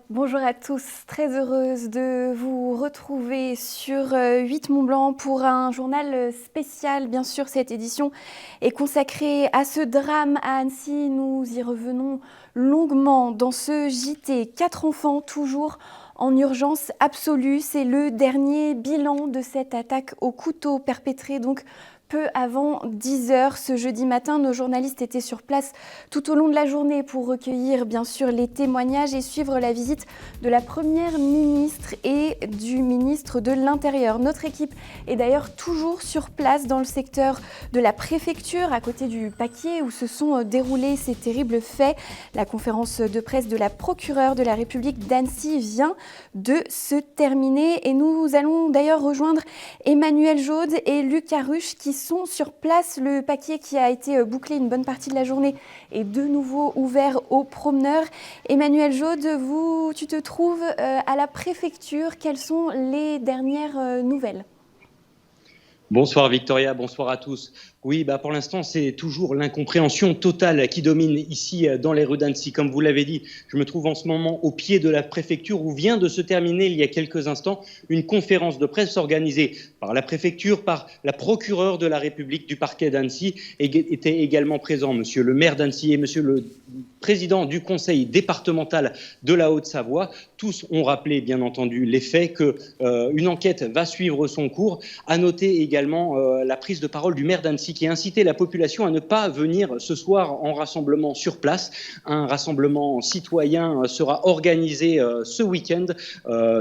Bonjour à tous, très heureuse de vous retrouver sur 8 Mont-Blanc pour un journal spécial. Bien sûr, cette édition est consacrée à ce drame à Annecy. Nous y revenons longuement dans ce JT. 4 enfants toujours en urgence absolue. C'est le dernier bilan de cette attaque au couteau perpétrée donc peu avant 10 h ce jeudi matin. Nos journalistes étaient sur place tout au long de la journée pour recueillir bien sûr les témoignages et suivre la visite de la Première ministre et du ministre de l'Intérieur. Notre équipe est d'ailleurs toujours sur place dans le secteur de la préfecture, à côté du Paquier où se sont déroulés ces terribles faits. La conférence de presse de la procureure de la République d'Annecy vient de se terminer et nous allons d'ailleurs rejoindre Emmanuel Jaude et Luc Caruche qui sont sur place. Le Paquier qui a été bouclé une bonne partie de la journée est de nouveau ouvert aux promeneurs. Emmanuel Jaude, tu te trouves à la préfecture. Quelles sont les dernières nouvelles ? Bonsoir Victoria, bonsoir à tous. Oui, pour l'instant, c'est toujours l'incompréhension totale qui domine ici dans les rues d'Annecy. Comme vous l'avez dit, je me trouve en ce moment au pied de la préfecture où vient de se terminer il y a quelques instants une conférence de presse organisée par la préfecture, par la procureure de la République du parquet d'Annecy. Étaient également présents monsieur le maire d'Annecy et monsieur le président du conseil départemental de la Haute-Savoie. Tous ont rappelé, bien entendu, les faits, qu'une enquête va suivre son cours. À noter également la prise de parole du maire d'Annecy qui a incité la population à ne pas venir ce soir en rassemblement sur place. Un rassemblement citoyen sera organisé ce week-end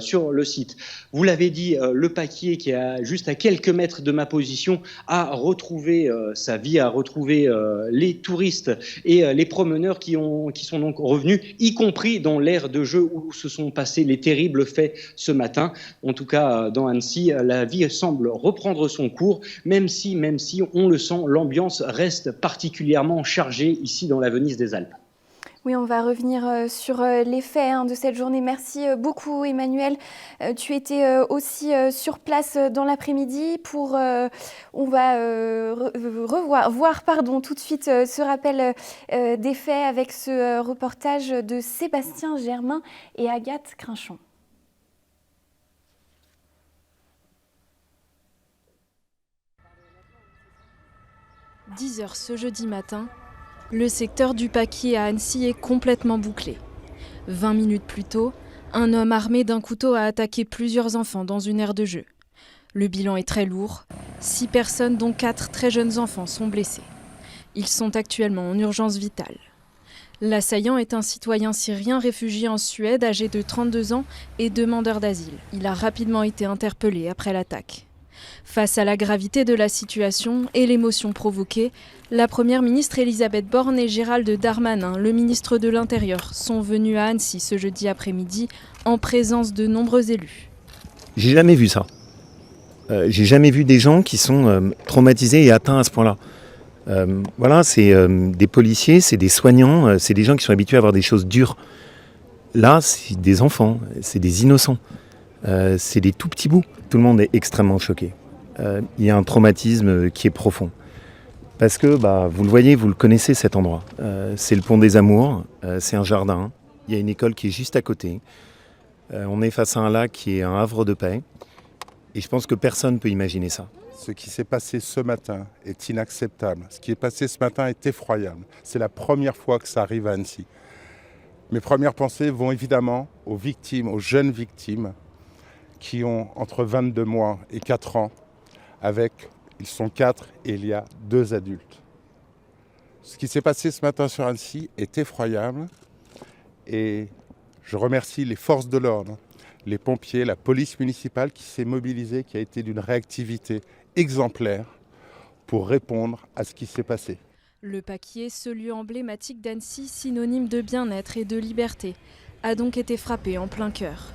sur le site. Vous l'avez dit, le Paquier, qui est juste à quelques mètres de ma position, a retrouvé sa vie, a retrouvé les touristes et les promeneurs qui sont donc revenus, y compris dans l'aire de jeu où se sont passés les terribles faits ce matin. En tout cas, dans Annecy, la vie semble reprendre son cours, même si on le sent, l'ambiance reste particulièrement chargée ici dans la Venise des Alpes. Oui, on va revenir sur les faits de cette journée. Merci beaucoup Emmanuel. Tu étais aussi sur place dans l'après-midi pour... on va voir tout de suite ce rappel des faits avec ce reportage de Sébastien Germain et Agathe Crinchon. « 10 h ce jeudi matin, le secteur du Paquier à Annecy est complètement bouclé. 20 minutes plus tôt, un homme armé d'un couteau a attaqué plusieurs enfants dans une aire de jeu. Le bilan est très lourd. 6 personnes, dont 4 très jeunes enfants, sont blessés. Ils sont actuellement en urgence vitale. L'assaillant est un citoyen syrien réfugié en Suède, âgé de 32 ans et demandeur d'asile. Il a rapidement été interpellé après l'attaque. Face à la gravité de la situation et l'émotion provoquée, la Première ministre Elisabeth Borne et Gérald Darmanin, le ministre de l'Intérieur, sont venus à Annecy ce jeudi après-midi en présence de nombreux élus. J'ai jamais vu ça. J'ai jamais vu des gens qui sont traumatisés et atteints à ce point-là. Voilà, c'est des policiers, c'est des soignants, c'est des gens qui sont habitués à avoir des choses dures. Là, c'est des enfants, c'est des innocents. C'est des tout petits bouts. Tout le monde est extrêmement choqué. Il y a un traumatisme qui est profond. Parce que, vous le voyez, vous le connaissez cet endroit. C'est le pont des Amours, c'est un jardin. Il y a une école qui est juste à côté. On est face à un lac qui est un havre de paix. Et je pense que personne ne peut imaginer ça. Ce qui s'est passé ce matin est inacceptable. Ce qui est passé ce matin est effroyable. C'est la première fois que ça arrive à Annecy. Mes premières pensées vont évidemment aux victimes, aux jeunes victimes, qui ont entre 22 mois et 4 ans, ils sont 4 et il y a 2 adultes. Ce qui s'est passé ce matin sur Annecy est effroyable et je remercie les forces de l'ordre, les pompiers, la police municipale qui s'est mobilisée, qui a été d'une réactivité exemplaire pour répondre à ce qui s'est passé. Le Paquier, ce lieu emblématique d'Annecy, synonyme de bien-être et de liberté, a donc été frappé en plein cœur.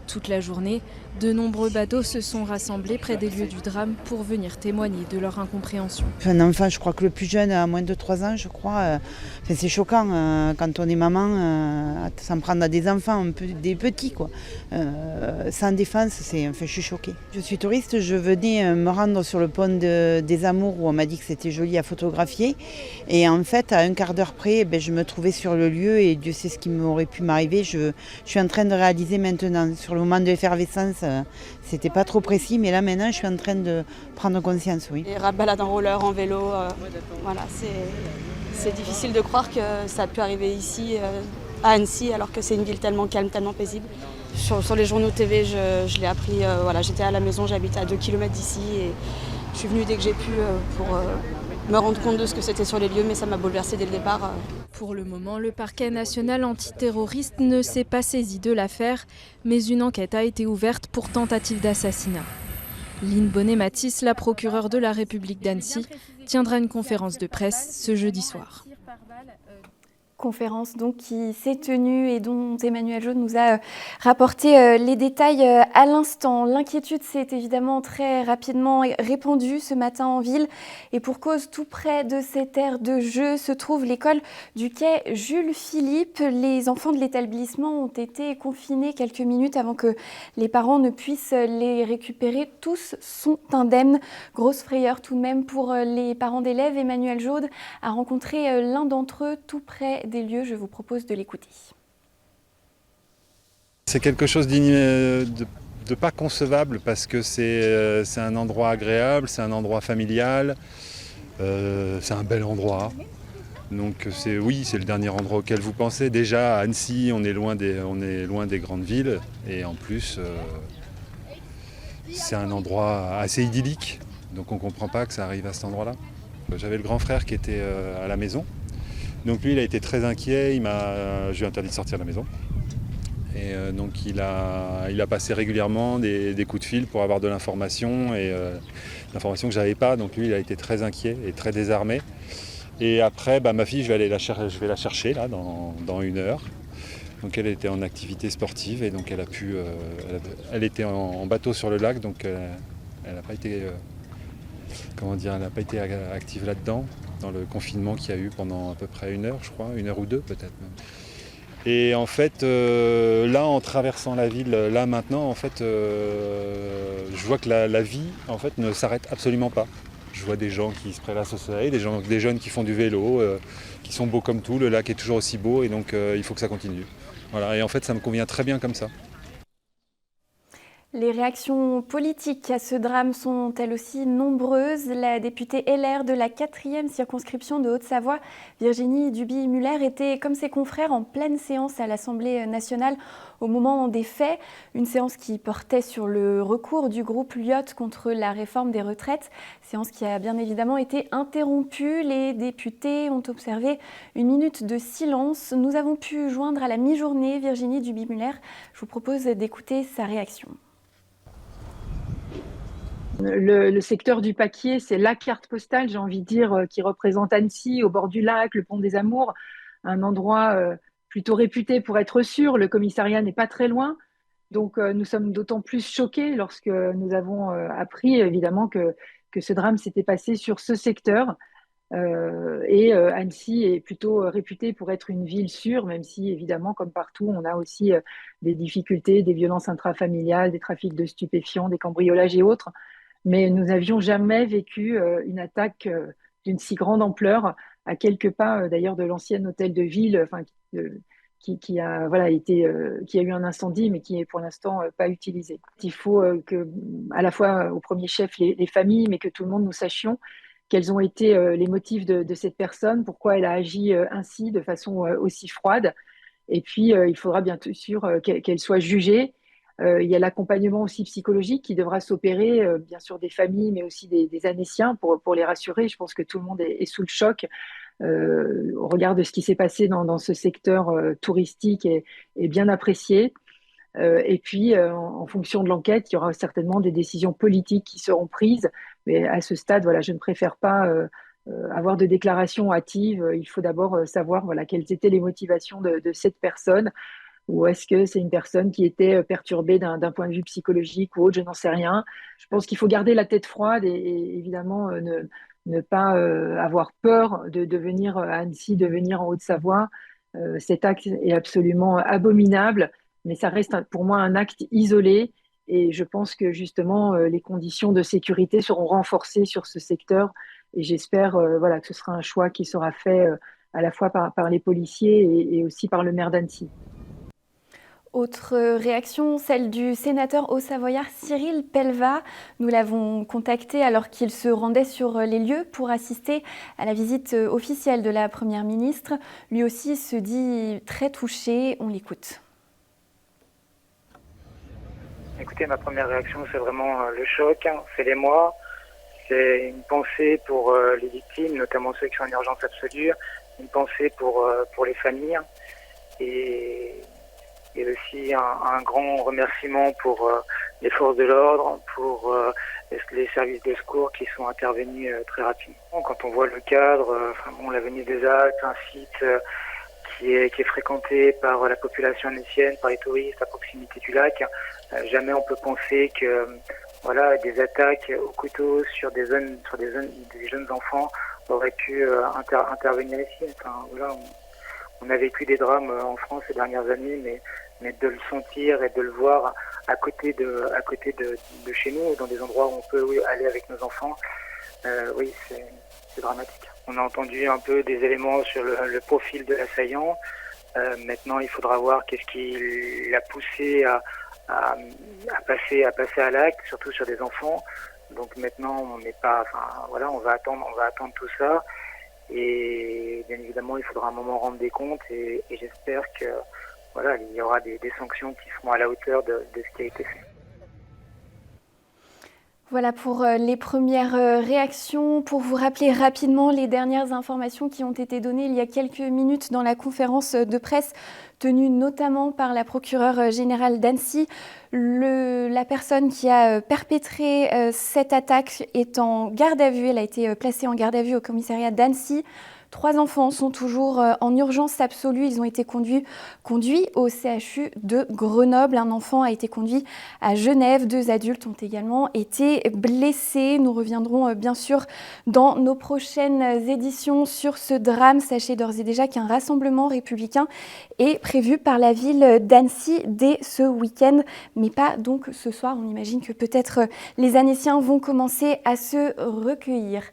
Toute la journée, De nombreux badauds se sont rassemblés près des lieux du drame pour venir témoigner de leur incompréhension. Un enfant, je crois que le plus jeune a moins de 3 ans, je crois. C'est choquant quand on est maman, s'en prendre à des enfants, des petits, quoi. Sans défense, je suis choquée. Je suis touriste, je venais me rendre sur le pont des Amours où on m'a dit que c'était joli à photographier. Et en fait, à un quart d'heure près, je me trouvais sur le lieu et Dieu sait ce qui m'aurait pu m'arriver. Je suis en train de réaliser maintenant. Sur le moment de l'effervescence, c'était pas trop précis, mais là maintenant, je suis en train de prendre conscience, oui. Les balades en roller, en vélo, voilà, c'est difficile de croire que ça a pu arriver ici, à Annecy, alors que c'est une ville tellement calme, tellement paisible. Sur les journaux TV, je l'ai appris, voilà, j'étais à la maison, j'habite à 2 km d'ici et je suis venue dès que j'ai pu pour me rendre compte de ce que c'était sur les lieux, mais ça m'a bouleversée dès le départ. Pour le moment, le parquet national antiterroriste ne s'est pas saisi de l'affaire, mais une enquête a été ouverte pour tentative d'assassinat. Lynn Bonnet-Mathis, la procureure de la République d'Annecy, tiendra une conférence de presse ce jeudi soir. Conférence donc qui s'est tenue et dont Emmanuel Jaude nous a rapporté les détails à l'instant. L'inquiétude s'est évidemment très rapidement répandue ce matin en ville et pour cause, tout près de cette aire de jeu se trouve l'école du quai Jules Philippe. Les enfants de l'établissement ont été confinés quelques minutes avant que les parents ne puissent les récupérer. Tous sont indemnes. Grosse frayeur tout de même pour les parents d'élèves. Emmanuel Jaude a rencontré l'un d'entre eux tout près des lieux, je vous propose de l'écouter. C'est quelque chose de pas concevable parce que c'est un endroit agréable, c'est un endroit familial, c'est un bel endroit. Donc oui, c'est le dernier endroit auquel vous pensez. Déjà à Annecy, on est loin des grandes villes et en plus c'est un endroit assez idyllique. Donc on ne comprend pas que ça arrive à cet endroit-là. J'avais le grand frère qui était à la maison. Donc lui, il a été très inquiet, je lui ai interdit de sortir de la maison. Et donc il a passé régulièrement des coups de fil pour avoir de l'information, et l'information que je n'avais pas. Donc lui, il a été très inquiet et très désarmé. Et après, ma fille, je vais la chercher là, dans 1 heure. Donc elle était en activité sportive et donc elle était en bateau sur le lac, donc elle n'a pas été, elle n'a pas été active là-dedans, dans le confinement qu'il y a eu pendant à peu près 1 heure, je crois, 1 heure ou 2 peut-être même. Et en fait, là, en traversant la ville, là maintenant, en fait, je vois que la vie, en fait, ne s'arrête absolument pas. Je vois des gens qui se prélassent au soleil, des jeunes qui font du vélo, qui sont beaux comme tout. Le lac est toujours aussi beau et donc il faut que ça continue. Voilà. Et en fait, ça me convient très bien comme ça. Les réactions politiques à ce drame sont elles aussi nombreuses. La députée LR de la 4e circonscription de Haute-Savoie, Virginie Duby-Muller, était comme ses confrères en pleine séance à l'Assemblée nationale au moment des faits. Une séance qui portait sur le recours du groupe Lyot contre la réforme des retraites. Séance qui a bien évidemment été interrompue. Les députés ont observé 1 minute de silence. Nous avons pu joindre à la mi-journée Virginie Duby-Muller. Je vous propose d'écouter sa réaction. Le secteur du Paquier, c'est la carte postale, j'ai envie de dire, qui représente Annecy, au bord du lac, le pont des Amours, un endroit plutôt réputé pour être sûr. Le commissariat n'est pas très loin. Donc, nous sommes d'autant plus choqués lorsque nous avons appris, évidemment, que ce drame s'était passé sur ce secteur. Annecy est plutôt réputée pour être une ville sûre, même si, évidemment, comme partout, on a aussi des difficultés, des violences intrafamiliales, des trafics de stupéfiants, des cambriolages et autres. Mais nous n'avions jamais vécu une attaque d'une si grande ampleur, à quelques pas d'ailleurs de l'ancien hôtel de ville, qui a eu un incendie, mais qui est pour l'instant pas utilisé. Il faut que, à la fois au premier chef les familles, mais que tout le monde nous sachions quels ont été les motifs de cette personne, pourquoi elle a agi ainsi, de façon aussi froide. Et puis, il faudra bien sûr qu'elle soit jugée. Il y a l'accompagnement aussi psychologique qui devra s'opérer, bien sûr des familles, mais aussi des Annéciens pour les rassurer. Je pense que tout le monde est sous le choc au regard de ce qui s'est passé dans ce secteur touristique et bien apprécié. Et puis, en fonction de l'enquête, il y aura certainement des décisions politiques qui seront prises. Mais à ce stade, voilà, je ne préfère pas avoir de déclarations hâtives. Il faut d'abord savoir quelles étaient les motivations de cette personne. ou est-ce que c'est une personne qui était perturbée d'un point de vue psychologique ou autre, je n'en sais rien. Je pense qu'il faut garder la tête froide et évidemment ne pas avoir peur de venir à Annecy, de venir en Haute-Savoie. Cet acte est absolument abominable, mais ça reste pour moi un acte isolé. Et je pense que justement, les conditions de sécurité seront renforcées sur ce secteur. Et j'espère voilà, que ce sera un choix qui sera fait à la fois par les policiers et aussi par le maire d'Annecy. Autre réaction, celle du sénateur haut-savoyard Cyril Pellevat. Nous l'avons contacté alors qu'il se rendait sur les lieux pour assister à la visite officielle de la Première ministre. Lui aussi se dit très touché. On l'écoute. Écoutez, ma première réaction, c'est vraiment le choc, c'est l'émoi. C'est une pensée pour les victimes, notamment ceux qui sont en urgence absolue, une pensée pour les familles et aussi un grand remerciement pour les forces de l'ordre, pour les services de secours qui sont intervenus très rapidement. Quand on voit le cadre, l'avenue des Alpes, un site qui est fréquenté par la population annécienne, par les touristes à proximité du lac, jamais on peut penser que des attaques au couteau sur des jeunes enfants auraient pu intervenir ici. On a vécu des drames en France ces dernières années, mais de le sentir et de le voir à côté de chez nous, dans des endroits où on peut aller avec nos enfants, oui, c'est dramatique. On a entendu un peu des éléments sur le profil de l'assaillant. Maintenant, il faudra voir qu'est-ce qui l'a poussé à passer à l'acte, surtout sur des enfants. Donc maintenant, on n'est pas, on va attendre tout ça. Et bien évidemment, il faudra un moment rendre des comptes et j'espère que il y aura des sanctions qui seront à la hauteur de ce qui a été fait. Voilà pour les premières réactions. Pour vous rappeler rapidement les dernières informations qui ont été données il y a quelques minutes dans la conférence de presse tenue notamment par la procureure générale d'Annecy. La personne qui a perpétré cette attaque est en garde à vue. Elle a été placée en garde à vue au commissariat d'Annecy. 3 enfants sont toujours en urgence absolue. Ils ont été conduits au CHU de Grenoble. Un enfant a été conduit à Genève. 2 adultes ont également été blessés. Nous reviendrons bien sûr dans nos prochaines éditions sur ce drame. Sachez d'ores et déjà qu'un rassemblement républicain est prévu par la ville d'Annecy dès ce week-end, mais pas donc ce soir. On imagine que peut-être les Annéciens vont commencer à se recueillir.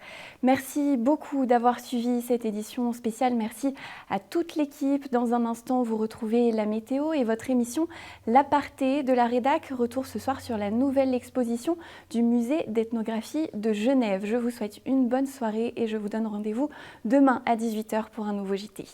Merci beaucoup d'avoir suivi cette édition spéciale. Merci à toute l'équipe. Dans un instant, vous retrouvez la météo et votre émission L'Aparté de la Rédac. Retour ce soir sur la nouvelle exposition du musée d'ethnographie de Genève. Je vous souhaite une bonne soirée et je vous donne rendez-vous demain à 18h pour un nouveau JT.